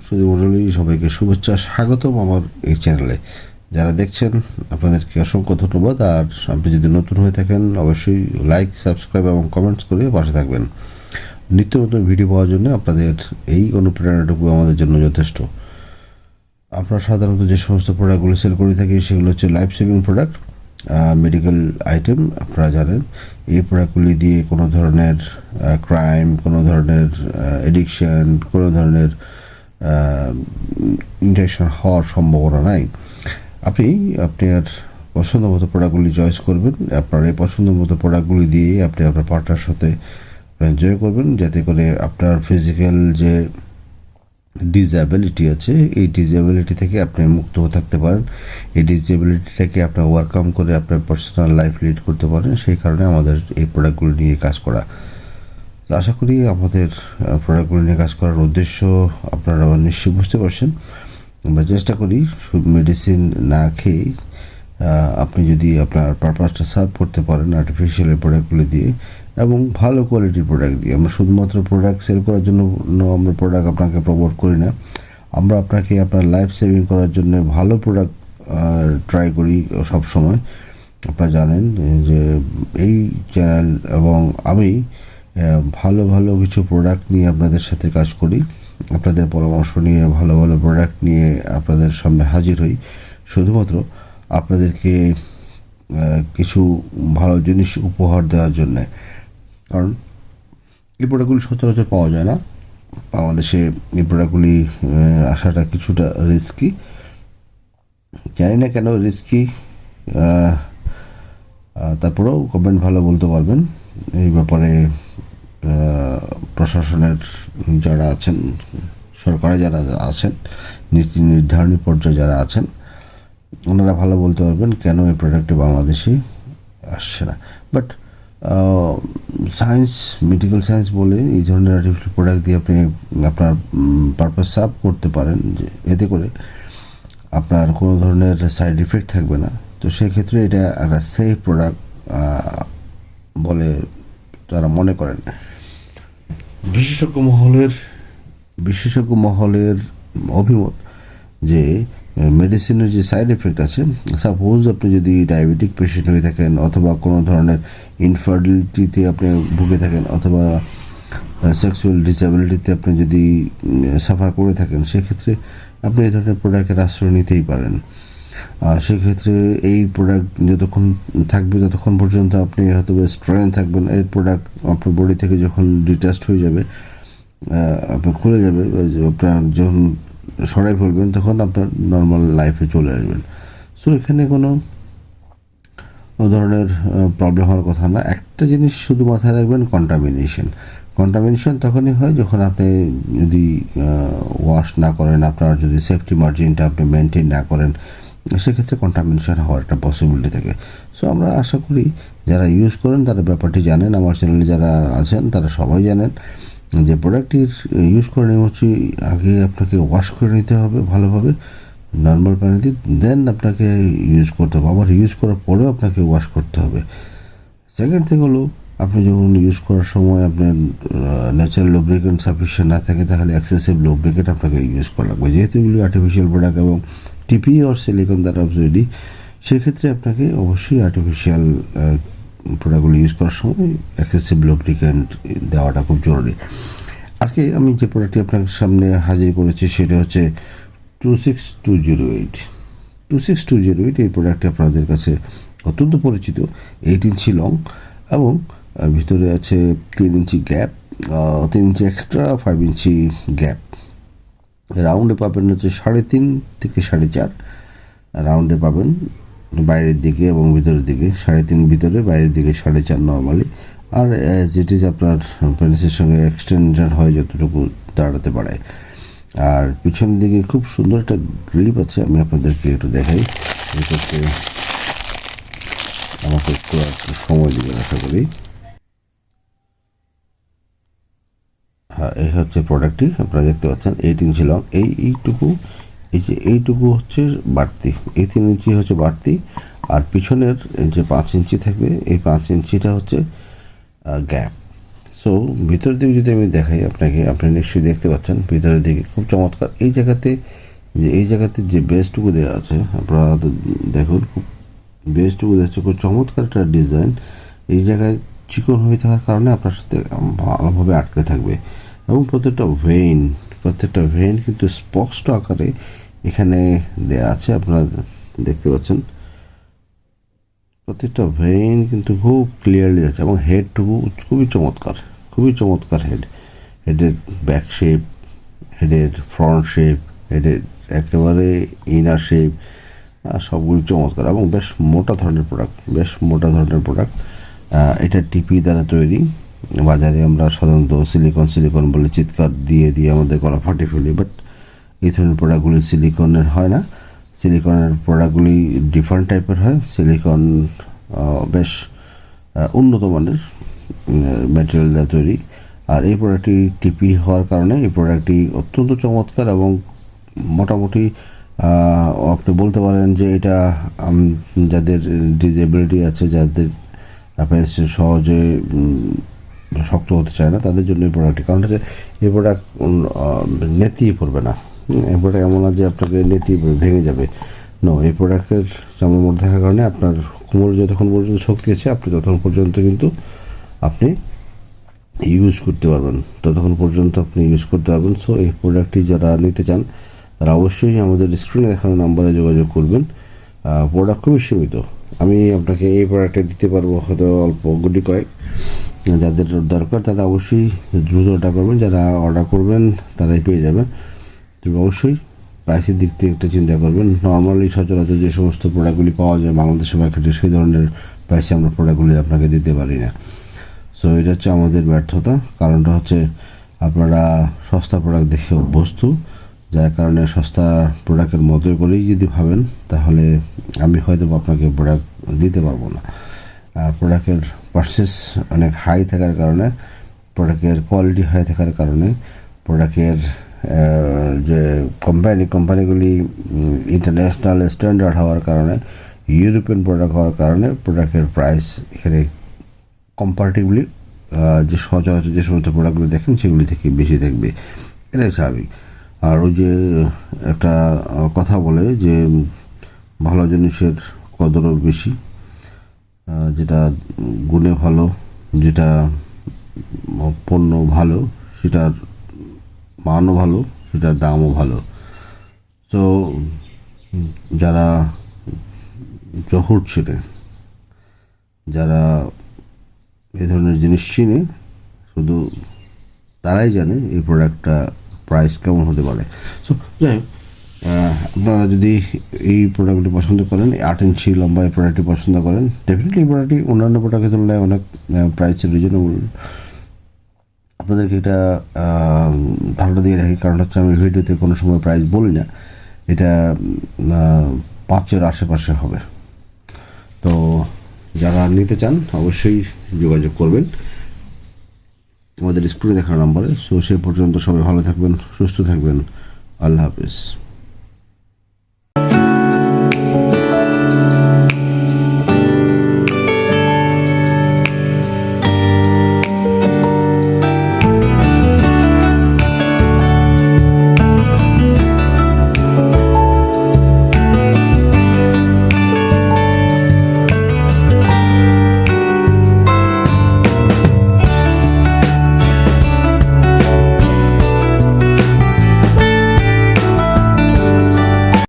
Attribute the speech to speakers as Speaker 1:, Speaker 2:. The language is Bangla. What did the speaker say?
Speaker 1: সুধীমণ্ডলী সবাইকে শুভেচ্ছা, স্বাগতম আমার এই চ্যানেলে। যারা দেখছেন আপনাদেরকে অসংখ্য ধন্যবাদ। আর আপনি যদি নতুন হয়ে থাকেন অবশ্যই লাইক, সাবস্ক্রাইব এবং কমেন্টস করে পাশে থাকবেন। নিত্য নতুন ভিডিও পাওয়ার জন্য আপনাদের এই অনুপ্রেরণাটুকু আমাদের জন্য যথেষ্ট। আমরা সাধারণত যে সমস্ত প্রোডাক্টগুলো সেল করে থাকি সেগুলো হচ্ছে life saving product, medical item. আপনারা জানেন এই প্রোডাক্টগুলি দিয়ে কোনো ধরনের ক্রাইম, কোনো ধরনের এডিকশন, কোনো ধরনের ইনজেকশন হওয়ার সম্ভাবনা নাই। আপনি আপনার পছন্দ মতো প্রোডাক্টগুলি চয়েস করবেন। আপনার এই পছন্দ মতো প্রোডাক্টগুলি দিয়ে আপনি আপনার পার্টনার সাথে এনজয় করবেন, যাতে করে আপনার ফিজিক্যাল যে ডিসএবিলিটি আছে এই ডিসএবিলিটি থেকে আপনি মুক্ত থাকতে পারেন। এই ডিসএবিলিটি থেকে আপনার ওভারকাম করে আপনার পার্সোনাল লাইফ লিড করতে পারেন। সেই কারণে আমাদের এই প্রোডাক্টগুলো নিয়ে কাজ করা। আশা করি আমাদের প্রোডাক্টগুলো নিয়ে কাজ করার উদ্দেশ্য আপনারা নিশ্চয়ই বুঝতে পারছেন। আমরা চেষ্টা করি শুধু মেডিসিন না খেয়ে আপনি যদি আপনার পারপাসটা সার্ভ করতে পারেন আর্টিফিশিয়াল প্রোডাক্টগুলি দিয়ে এবং ভালো কোয়ালিটির প্রোডাক্ট দিয়ে। আমরা শুধুমাত্র প্রোডাক্ট সেল করার জন্য আমরা প্রোডাক্ট আপনাকে প্রমোট করি না। আমরা আপনাকে আপনার লাইফ সেভিং করার জন্য ভালো প্রোডাক্ট ট্রাই করি সব সময়। আপনারা জানেন যে এই চ্যানেল এবং আমি ভালো ভালো কিছু প্রোডাক্ট নিয়ে আপনাদের সাথে কাজ করি। আপনাদের পরামর্শ নিয়ে ভালো ভালো প্রোডাক্ট নিয়ে আপনাদের সামনে হাজির হই, শুধুমাত্র আপনাদেরকে কিছু ভালো জিনিস উপহার দেওয়ার জন্যে। কারণ এই প্রোডাক্টগুলি সচরাচর পাওয়া যায় না বাংলাদেশে। এই প্রোডাক্টগুলি আসাটা কিছুটা রিস্কি, জানি না কেন রিস্কি। তারপরেও গভর্নমেন্ট ভালো বলতে পারবেন এই ব্যাপারে। প্রশাসনের যারা আছেন, সরকারে যারা আছেন, নীতি নির্ধারণী পর্যায়ে যারা আছেন, ওনারা ভালো বলতে পারবেন কেন এই প্রোডাক্টটি বাংলাদেশে আসছে না। বাট সায়েন্স, মেডিকেল সায়েন্স বলে এই ধরনের আর্টিফিশিয়াল প্রোডাক্ট দিয়ে আপনি আপনার পারপাস সার্ভ করতে পারেন, যে এতে করে আপনার কোনো ধরনের সাইড ইফেক্ট থাকবে না। তো সেক্ষেত্রে এটা একটা সেফ প্রোডাক্ট বলে তারা মনে করেন। বিশেষজ্ঞ মহলের অভিমত যে মেডিসিনের যে সাইড এফেক্ট আছে, সাপোজ আপনি যদি ডায়াবেটিক পেশেন্ট হয়ে থাকেন অথবা কোনো ধরনের ইনফার্টিলিটিতে আপনি ভুগে থাকেন অথবা সেক্সুয়াল ডিসএবিলিটিতে আপনি যদি সাফার করে থাকেন, সেক্ষেত্রে আপনি এই ধরনের প্রোডাক্টের আশ্রয় নিতেই পারেন। সেক্ষেত্রে এই প্রোডাক্ট যতক্ষণ থাকবে ততক্ষণ পর্যন্ত আপনি হয়তো স্ট্রেন থাকবেন। এই প্রোডাক্ট আপনার বডি থেকে যখন ডিটাচড হয়ে যাবে, আপনার খুলে যাবে, আপনার যখন সরাই ফেলবেন তখন আপনার নর্মাল লাইফে চলে আসবেন। সো এখানে কোনো ধরনের প্রবলেম হওয়ার কথা না। একটা জিনিস শুধু মাথায় রাখবেন, কন্টামিনেশন তখনই হয় যখন আপনি যদি ওয়াশ না করেন, আপনার যদি সেফটি মার্জিনটা আপনি মেনটেন না করেন, সেক্ষেত্রে কন্টামিনেশন হওয়ার একটা পসিবিলিটি থাকে। সো আমরা আশা করি যারা ইউজ করেন তারা ব্যাপারটি জানেন। আমার চ্যানেলে যারা আছেন তারা সবাই জানেন যে প্রোডাক্টটির ইউজ করে নেওয়া হচ্ছে আগে আপনাকে ওয়াশ করে নিতে হবে ভালোভাবে নর্মাল পানিতে, দেন আপনাকে ইউজ করতে হবে। আবার ইউজ করার পরেও আপনাকে ওয়াশ করতে হবে। সেকেন্ড থিং হলো, আপনি যখন ইউজ করার সময় আপনার ন্যাচারাল লুব্রিকেন্ট সাফিসিয়েন্ট না থাকে, তাহলে এক্সেসিভ লুব্রিকেন্ট আপনাকে ইউজ করা লাগবে। যেহেতু এগুলি আর্টিফিশিয়াল প্রোডাক্ট এবং টিপি আর সিলিকন দ্বারা তৈরি, সেক্ষেত্রে আপনাকে অবশ্যই আর্টিফিশিয়াল প্রোডাক্টগুলো ইউজ করার সময় এক্সেসিভ লুব্রিকেন্ট দেওয়াটা খুব জরুরি। আজকে আমি যে প্রোডাক্টটি আপনার সামনে হাজির করেছি সেটা হচ্ছে 26208। এই প্রোডাক্টটি আপনাদের কাছে অত্যন্ত পরিচিত। 8 ইঞ্চি লং এবং ভিতরে আছে 3 ইঞ্চি গ্যাপ, 3 ইঞ্চি এক্সট্রা, 5 ইঞ্চি গ্যাপ। রাউন্ডে পাবেন হচ্ছে 3.5 থেকে 4.5 রাউন্ডে পাবেন বাইরের দিকে এবং ভিতরের দিকে। 3.5 ভিতরে, বাইরের দিকে 4.5 নর্মালি। আর যেট ইজ আপনার পেনিসের সঙ্গে এক্সটেনশন হয় যতটুকু দাঁড়াতে পারে। আর পিছনের দিকে খুব সুন্দর একটা গ্রিপ আছে, আমি আপনাদেরকে একটু দেখাই। এটাতে আমাকে একটু সময় দেবেন আশা করি। হ্যাঁ, এই হচ্ছে প্রোডাক্টটি, আপনারা দেখতে পাচ্ছেন 8 ইঞ্চি লং। এইটুকু হচ্ছে বাড়তি, এই 3 ইঞ্চি হচ্ছে বাড়তি। আর পিছনের যে 5 ইঞ্চি থাকবে, এই 5 ইঞ্চিটা হচ্ছে গ্যাপ। সো ভিতরের দিকে যদি আমি দেখাই আপনাকে, আপনি নিশ্চয়ই দেখতে পাচ্ছেন ভিতরের দিকে খুব চমৎকার। এই জায়গাতে যে বেসটুকু দেওয়া আছে আপনারা দেখুন, খুব বেসটুকু দেওয়া আছে, খুব চমৎকার একটা ডিজাইন। এই জায়গায় চিকন হয়ে থাকার কারণে আপনার সাথে ভালোভাবে আটকে থাকবে এবং প্রত্যেকটা ভেইন কিন্তু স্পষ্ট আকারে এখানে দেওয়া আছে, আপনারা দেখতে পাচ্ছেন। প্রত্যেকটা ভেইন কিন্তু খুব ক্লিয়ারলি আছে এবং হেডটুকু খুবই চমৎকার হেডের ব্যাক শেপ, হেডের ফ্রন্ট শেপ, হেডের একেবারে ইনার শেপ, সবগুলি চমৎকার এবং বেশ মোটা ধরনের প্রোডাক্ট। এটা টিপি দ্বারা তৈরি। বাজারে আমরা সাধারণত সিলিকন বলে চিৎকার দিয়ে আমাদের গলা ফাটিয়ে ফেলি, বাট এই ধরনের প্রোডাক্টগুলি সিলিকনের হয় না। সিলিকনের প্রোডাক্টগুলি ডিফারেন্ট টাইপের হয়। সিলিকন বেশ উন্নত মানের ম্যাটেরিয়াল দ্বারা তৈরি, আর এই প্রোডাক্টটি টিপি হওয়ার কারণে এই প্রোডাক্টটি অত্যন্ত চমৎকার এবং মোটামুটি আপনি বলতে পারেন যে এটা যাদের ডিসেবিলিটি আছে, যাদের পেন্সিল সহজে শক্ত হতে চায় না, তাদের জন্য এই প্রোডাক্টটি, কারণ হচ্ছে এই প্রোডাক্ট নেতিয়ে পড়বে না। এই প্রোডাক্ট এমন না যে আপনাকে নেতিয়ে ভেঙে যাবে। এই প্রোডাক্টের চামড়ার মধ্যে থাকার কারণে আপনার কোমরে যতক্ষণ পর্যন্ত শক্তি আছে আপনি ততক্ষণ পর্যন্ত কিন্তু আপনি ইউজ করতে পারবেন। সো এই প্রোডাক্টটি যারা নিতে চান তারা অবশ্যই আমাদের স্ক্রিনে দেখানো নাম্বারে যোগাযোগ করবেন। প্রোডাক্ট খুবই সীমিত, আমি আপনাকে এই প্রোডাক্টটা দিতে পারবো হয়তো অল্প গুটি কয়েক। যাদের দরকার তারা অবশ্যই দ্রুত অর্ডার করবেন, যারা অর্ডার করবেন তারাই পেয়ে যাবেন। তবে অবশ্যই প্রাইসের দিক থেকে একটা চিন্তা করবেন। নর্মালি সচরাচর যে সমস্ত প্রোডাক্টগুলি পাওয়া যায় বাংলাদেশের মার্কেটে, সেই ধরনের প্রাইসে আমরা প্রোডাক্টগুলি আপনাকে দিতে পারি না। সো এটা হচ্ছে আমাদের ব্যর্থতা। কারণটা হচ্ছে আপনারা সস্তা প্রোডাক্ট দেখে অভ্যস্ত, যার কারণে সস্তা প্রোডাক্টের মতোই করেই যদি ভাবেন তাহলে আমি হয়তো আপনাকে প্রোডাক্ট দিতে পারবো না। প্রোডাক্টের পারচেস অনেক হাই থাকার কারণে, প্রোডাক্টের কোয়ালিটি হাই থাকার কারণে, প্রোডাক্টের যে কোম্পানিগুলি ইন্টারন্যাশনাল স্ট্যান্ডার্ড হওয়ার কারণে, ইউরোপিয়ান প্রোডাক্ট হওয়ার কারণে প্রোডাক্টের প্রাইস এখানে কম্পারেটিভলি যে সচরাচর যে সমস্ত প্রোডাক্টগুলো দেখেন সেগুলি থেকে বেশি থাকবে, এটাই স্বাভাবিক। আর ওই যে একটা কথা বলে যে ভালো জিনিসের কদরও বেশি, যেটা গুণে ভালো, যেটা পণ্য ভালো, সেটার মানও ভালো, সেটার দামও ভালো। তো যারা জহুর ছিলেন, যারা এই ধরনের জিনিস চিনে, শুধু তারাই জানে এই প্রোডাক্টটা প্রাইস কেমন হতে পারে। সো যাই হোক, আপনারা যদি এই প্রোডাক্টটি পছন্দ করেন, 8 ইঞ্চি লম্বা এই প্রোডাক্টটি পছন্দ করেন, ডেফিনেটলি এই প্রোডাক্টটি অন্যান্য প্রোডাক্টের তুলনায় অনেক প্রাইসে রিজনেবল। আপনাদেরকে এটা ধারণা দিয়ে রাখি, কারণ হচ্ছে আমি ভিডিওতে কোনো সময় প্রাইস বলি না, এটা 5-এর আশেপাশে হবে। তো যারা নিতে চান অবশ্যই যোগাযোগ করবেন আমাদের স্ক্রিনে দেখার নাম্বারে। সো সে পর্যন্ত সবাই ভালো থাকবেন, সুস্থ থাকবেন। আল্লাহ হাফিজ।